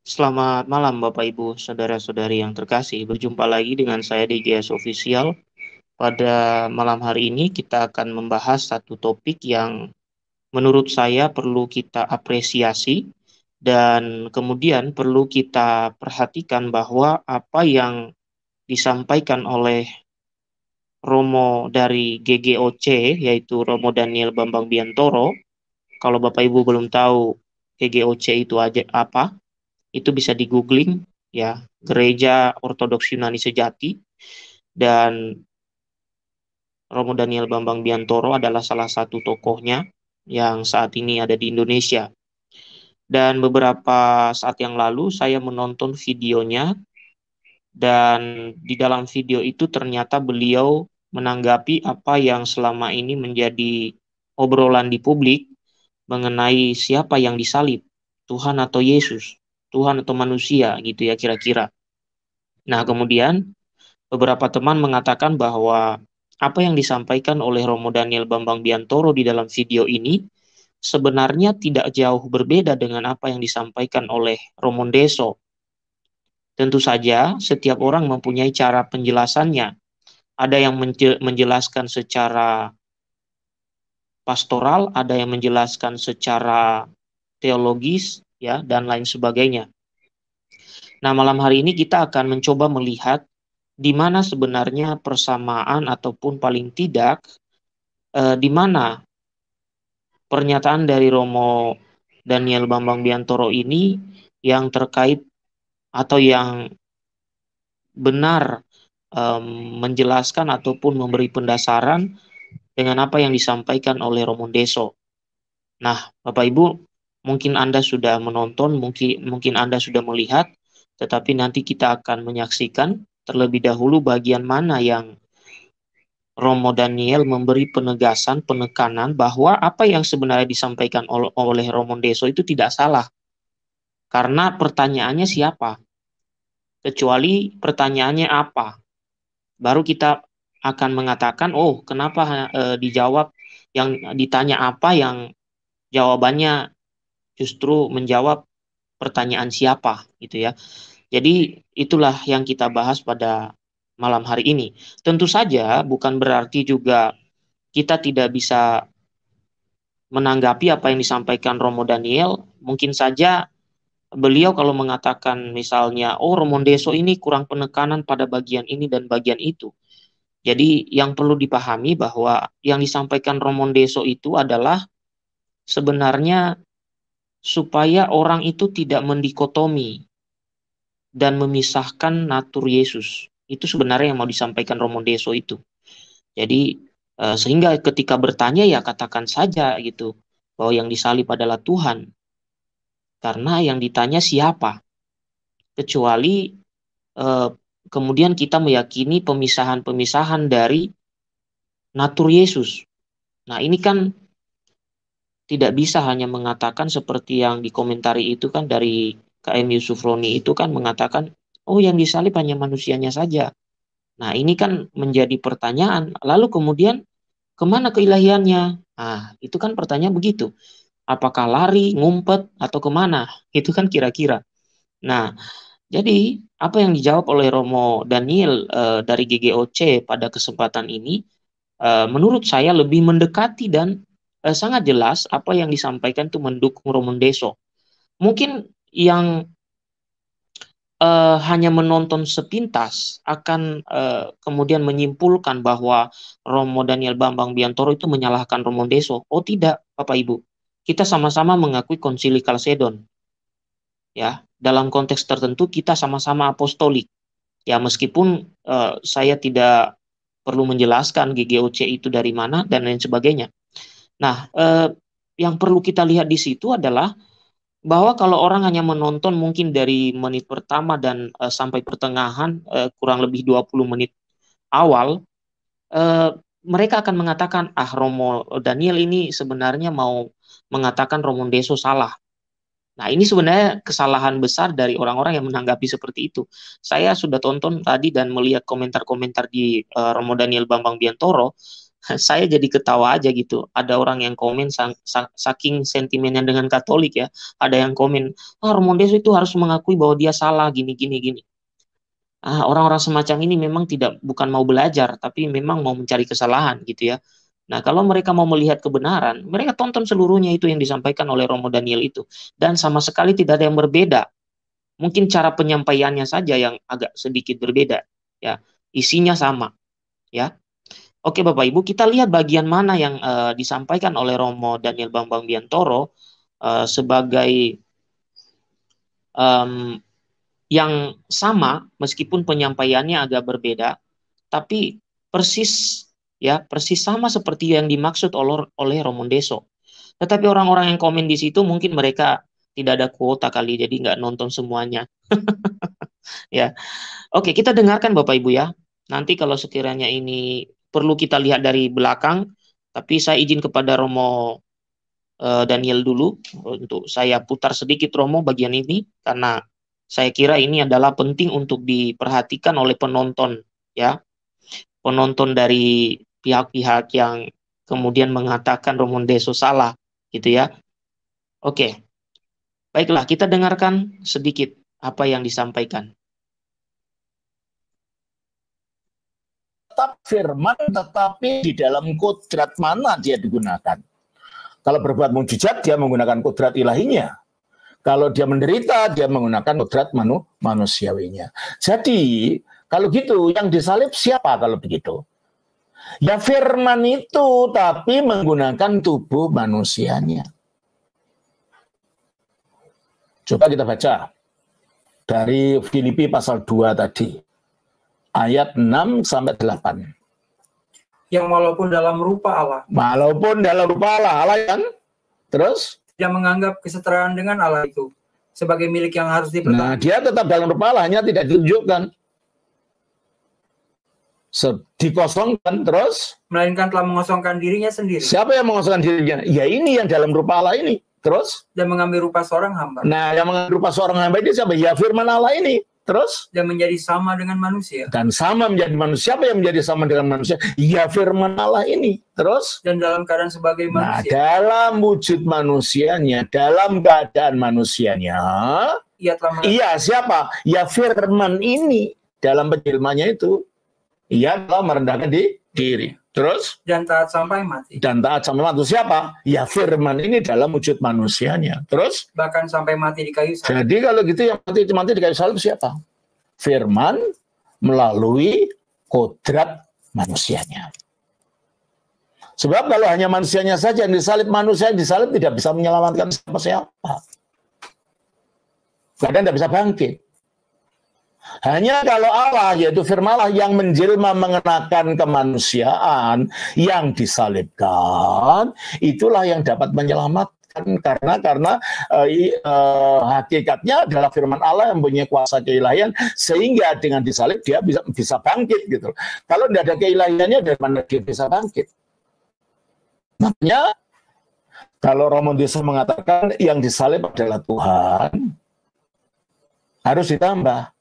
Selamat malam Bapak Ibu, saudara-saudari yang terkasih. Berjumpa lagi dengan saya di GS Official. Pada malam hari ini kita akan membahas satu topik yang menurut saya perlu kita apresiasi dan kemudian perlu kita perhatikan bahwa apa yang disampaikan oleh Romo dari GGOC, yaitu Romo Daniel Bambang Biantoro. Kalau Bapak Ibu belum tahu GGOC itu aja apa, itu bisa di googling ya, Gereja Ortodoks Yunani Sejati. Dan Romo Daniel Bambang Biantoro adalah salah satu tokohnya yang saat ini ada di Indonesia. Dan beberapa saat yang lalu saya menonton videonya, dan di dalam video itu ternyata beliau menanggapi apa yang selama ini menjadi obrolan di publik mengenai siapa yang disalib, Tuhan atau Yesus, Tuhan atau manusia gitu ya kira-kira. Nah, kemudian beberapa teman mengatakan bahwa apa yang disampaikan oleh Romo Daniel Bambang Biantoro di dalam video ini sebenarnya tidak jauh berbeda dengan apa yang disampaikan oleh Romo Deso. Tentu saja, setiap orang mempunyai cara penjelasannya. Ada yang menjelaskan secara pastoral, ada yang menjelaskan secara teologis, ya, dan lain sebagainya. Nah, malam hari ini kita akan mencoba melihat di mana sebenarnya persamaan ataupun paling tidak di mana pernyataan dari Romo Daniel Bambang Biantoro ini yang terkait atau yang benar menjelaskan ataupun memberi pendasaran dengan apa yang disampaikan oleh Romo Deso. Nah, Bapak Ibu, mungkin Anda sudah menonton, mungkin Anda sudah melihat, tetapi nanti kita akan menyaksikan terlebih dahulu bagian mana yang Romo Daniel memberi penegasan, penekanan bahwa apa yang sebenarnya disampaikan oleh Romo Deso itu tidak salah. Karena pertanyaannya siapa? Kecuali pertanyaannya apa? Baru kita akan mengatakan, oh kenapa dijawab yang ditanya apa yang jawabannya justru menjawab pertanyaan siapa gitu ya. Jadi itulah yang kita bahas pada malam hari ini. Tentu saja bukan berarti juga kita tidak bisa menanggapi apa yang disampaikan Romo Daniel. Mungkin saja beliau kalau mengatakan misalnya, oh Romo Deso ini kurang penekanan pada bagian ini dan bagian itu. Jadi yang perlu dipahami bahwa yang disampaikan Romo Deso itu adalah sebenarnya supaya orang itu tidak mendikotomi dan memisahkan natur Yesus. Itu sebenarnya yang mau disampaikan Romo Deso itu. Jadi sehingga ketika bertanya ya katakan saja gitu bahwa yang disalib adalah Tuhan, karena yang ditanya siapa. Kecuali eh, kemudian kita meyakini pemisahan-pemisahan dari natur Yesus. Nah, ini kan tidak bisa hanya mengatakan seperti yang dikomentari itu kan dari KM Yusuf Roni itu kan mengatakan, oh yang disalib hanya manusianya saja. Nah, ini kan menjadi pertanyaan. Lalu kemudian kemana keilahiannya? Nah, itu kan pertanyaan begitu. Apakah lari, ngumpet, atau kemana? Itu kan kira-kira. Nah, jadi apa yang dijawab oleh Romo Daniel dari GGOC pada kesempatan ini, menurut saya lebih mendekati dan sangat jelas apa yang disampaikan itu mendukung Romo Deso. Mungkin yang hanya menonton sepintas akan kemudian menyimpulkan bahwa Romo Daniel Bambang Biantoro itu menyalahkan Romo Deso. Oh tidak, Bapak Ibu. Kita sama-sama mengakui Konsili Kalsedon. Ya, dalam konteks tertentu kita sama-sama apostolik. Ya, meskipun saya tidak perlu menjelaskan GGOC itu dari mana dan lain sebagainya. Nah, yang perlu kita lihat di situ adalah bahwa kalau orang hanya menonton mungkin dari menit pertama dan sampai pertengahan kurang lebih 20 menit awal, eh, mereka akan mengatakan, ah Romo Daniel ini sebenarnya mau mengatakan Romo Deso salah. Nah, ini sebenarnya kesalahan besar dari orang-orang yang menanggapi seperti itu. Saya sudah tonton tadi dan melihat komentar-komentar di Romo Daniel Bambang Biantoro. saya jadi ketawa aja gitu. Ada orang yang komen saking sentimennya dengan Katolik ya. Ada yang komen, Romo Deso itu harus mengakui bahwa dia salah gini gini gini. Orang-orang semacam ini memang bukan mau belajar, tapi memang mau mencari kesalahan gitu ya. Nah, kalau mereka mau melihat kebenaran, mereka tonton seluruhnya itu yang disampaikan oleh Romo Daniel itu. Dan sama sekali tidak ada yang berbeda. Mungkin cara penyampaiannya saja yang agak sedikit berbeda. Ya, isinya sama. Ya, oke Bapak Ibu, kita lihat bagian mana yang disampaikan oleh Romo Daniel Bambang Biantoro sebagai yang sama, meskipun penyampaiannya agak berbeda, tapi persis sama seperti yang dimaksud oleh Romo Deso. Tetapi orang-orang yang komen di situ mungkin mereka tidak ada kuota kali, jadi nggak nonton semuanya. Ya, oke, kita dengarkan Bapak Ibu ya. Nanti kalau sekiranya ini perlu kita lihat dari belakang, tapi saya izin kepada Romo Daniel dulu untuk saya putar sedikit Romo bagian ini, karena saya kira ini adalah penting untuk diperhatikan oleh penonton ya. Penonton dari pihak-pihak yang kemudian mengatakan Romo Deso salah gitu ya. Oke. Baiklah, kita dengarkan sedikit apa yang disampaikan. Tetap firman, tetapi di dalam kodrat mana dia digunakan. Kalau berbuat mujizat, dia menggunakan kodrat ilahinya. Kalau dia menderita, dia menggunakan kodrat manusiawinya. Jadi, kalau gitu, yang disalib siapa kalau begitu? Ya firman itu, tapi menggunakan tubuh manusianya. Coba kita baca dari Filipi pasal 2 tadi. Ayat 6 sampai 8. Yang walaupun dalam rupa Allah. Walaupun dalam rupa Allah kan? Terus? Dia menganggap kesetaraan dengan Allah itu sebagai milik yang harus dipertahankan. Nah, dia tetap dalam rupa Allah, hanya tidak ditunjukkan. Dikosongkan, terus? Melainkan telah mengosongkan dirinya sendiri. Siapa yang mengosongkan dirinya? Ya ini yang dalam rupa Allah ini. Terus? Dan mengambil rupa seorang hamba. Nah, yang mengambil rupa seorang hamba ini siapa? Ya firman Allah ini. Terus? Dan menjadi sama dengan manusia. Dan sama menjadi manusia. Siapa yang menjadi sama dengan manusia? Ya firman Allah ini. Terus? Dan dalam keadaan sebagai manusia. Nah, dalam wujud manusianya, dalam keadaan manusianya, iya siapa? Ya firman ini. Dalam penjelmanya itu, ia telah merendahkan diri. Terus? Dan taat sampai mati. Dan taat sampai mati. Siapa? Ya firman ini dalam wujud manusianya. Terus? Bahkan sampai mati di kayu salib. Jadi kalau gitu yang mati di kayu salib siapa? Firman melalui kodrat manusianya. Sebab kalau hanya manusianya saja yang disalib, manusia yang disalib tidak bisa menyelamatkan siapa-siapa. Kadang tidak bisa bangkit. Hanya kalau Allah, yaitu firman Allah yang menjelma mengenakan kemanusiaan yang disalibkan, itulah yang dapat menyelamatkan. Karena hakikatnya adalah firman Allah yang punya kuasa keilahian, sehingga dengan disalib dia bisa bangkit gitu. Kalau tidak ada keilahiannya, dari mana dia bisa bangkit? Makanya kalau Romo Deso mengatakan yang disalib adalah Tuhan, harus ditambah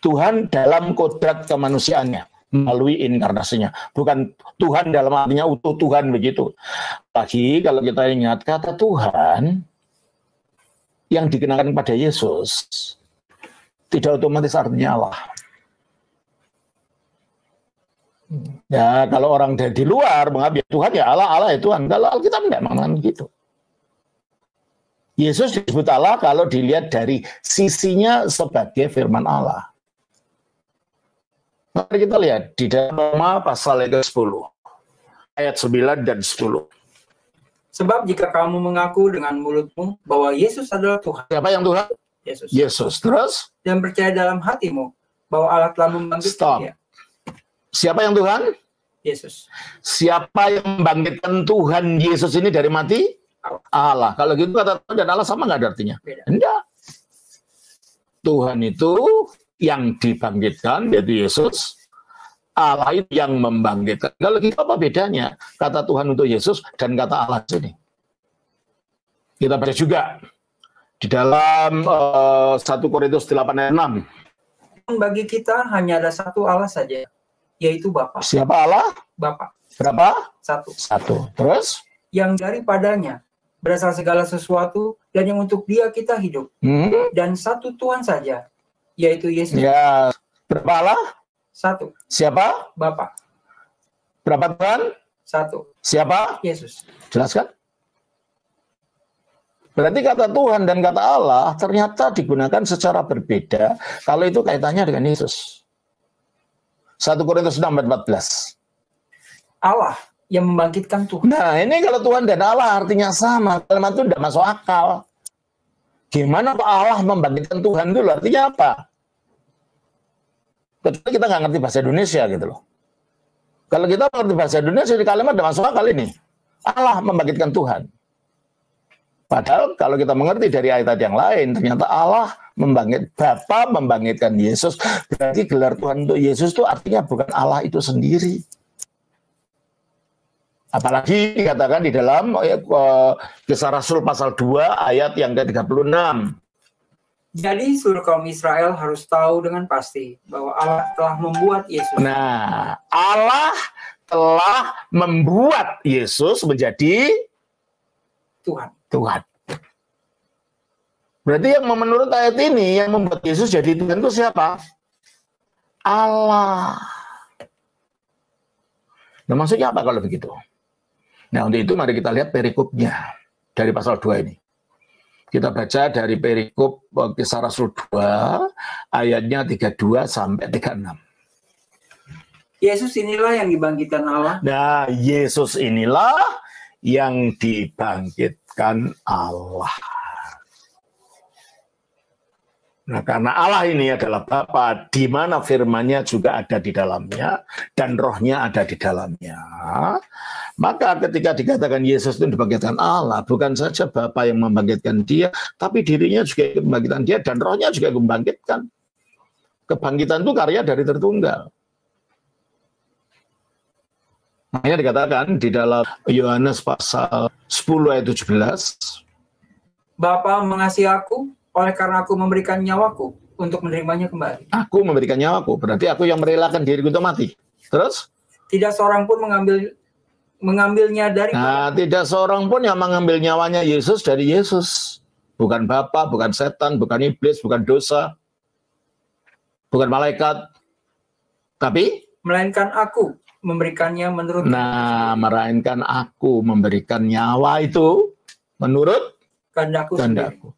Tuhan dalam kodrat kemanusiaannya melalui inkarnasinya, bukan Tuhan dalam artinya utuh Tuhan begitu. Lagi kalau kita ingat kata Tuhan yang dikenakan pada Yesus tidak otomatis artinya Allah. Ya kalau orang dari luar menganggap Tuhan ya Allah, Allah ya Tuhan. Kalau Alkitab enggak mengatakan gitu. Yesus disebut Allah kalau dilihat dari sisinya sebagai firman Allah. Mari kita lihat di dalam Roma pasal yang ke-10, ayat 9 dan 10. Sebab jika kamu mengaku dengan mulutmu bahwa Yesus adalah Tuhan. Siapa yang Tuhan? Yesus. Yesus. Terus? Dan percaya dalam hatimu bahwa Allah telah membangkitkan dia. Siapa yang Tuhan? Yesus. Siapa yang membangkitkan Tuhan Yesus ini dari mati? Allah. Kalau gitu kata Tuhan dan Allah sama nggak artinya? Enggak. Tuhan itu yang dibangkitkan, yaitu Yesus. Allah itu yang membangkitkan. Kalau gitu apa bedanya kata Tuhan untuk Yesus dan kata Allah sini? Kita baca juga di dalam 1 Korintus 8 ayat 6. Bagi kita hanya ada satu Allah saja, yaitu Bapa. Siapa Allah? Bapa. Berapa? Satu. Satu. Terus? Yang daripadanya berasal segala sesuatu dan yang untuk dia kita hidup. Dan satu Tuhan saja, yaitu Yesus. Ya. Berapa Allah? Satu. Siapa? Bapa. Berapa Tuhan? Satu. Siapa? Yesus. Jelas kan? Berarti kata Tuhan dan kata Allah ternyata digunakan secara berbeda kalau itu kaitannya dengan Yesus. 1 Korintus 6 ayat 14. Allah yang membangkitkan Tuhan. Nah, ini kalau Tuhan dan Allah artinya sama. Kalimat itu tidak masuk akal. Gimana Pak Allah membangkitkan Tuhan itu artinya apa? Kecuali kita nggak ngerti bahasa Indonesia gitu loh. Kalau kita ngerti bahasa Indonesia, di kalimat tidak masuk akal ini. Allah membangkitkan Tuhan. Padahal kalau kita mengerti dari ayat yang lain, ternyata Allah Bapa membangkitkan Yesus. Berarti gelar Tuhan untuk Yesus itu artinya bukan Allah itu sendiri. Apalagi dikatakan di dalam Kisah Rasul pasal 2 ayat yang ke-36. Jadi seluruh kaum Israel harus tahu dengan pasti bahwa Allah telah membuat Yesus. Nah, Allah telah membuat Yesus menjadi Tuhan. Tuhan. Berarti yang menurut ayat ini yang membuat Yesus jadi Tuhan itu siapa? Allah. Nah, maksudnya apa kalau begitu? Nah, untuk itu mari kita lihat perikopnya dari pasal 2 ini. Kita baca dari perikop Kisah Rasul 2 ayatnya 32 sampai 36. Yesus inilah yang dibangkitkan Allah. Nah, Yesus inilah yang dibangkitkan Allah. Nah, karena Allah ini adalah Bapa, di mana firman-Nya juga ada di dalamnya, dan rohnya ada di dalamnya. Maka ketika dikatakan Yesus itu dibangkitkan Allah, bukan saja Bapa yang membangkitkan dia, tapi dirinya juga membangkitkan dia, dan rohnya juga membangkitkan. Kebangkitan itu karya dari Tritunggal. Makanya dikatakan di dalam Yohanes pasal 10 ayat 17. Bapa mengasihi aku, oleh karena aku memberikan nyawaku untuk menerimanya kembali. Aku memberikan nyawaku, berarti aku yang merelakan diriku untuk mati. Terus? Tidak seorang pun mengambilnya dari. Nah, tidak seorang pun yang mengambil nyawanya Yesus dari Yesus. Bukan Bapa, bukan setan, bukan iblis, bukan dosa, bukan malaikat. Tapi? Melainkan aku memberikannya menurut. Nah, melainkan aku memberikan nyawa itu menurut kehendakku.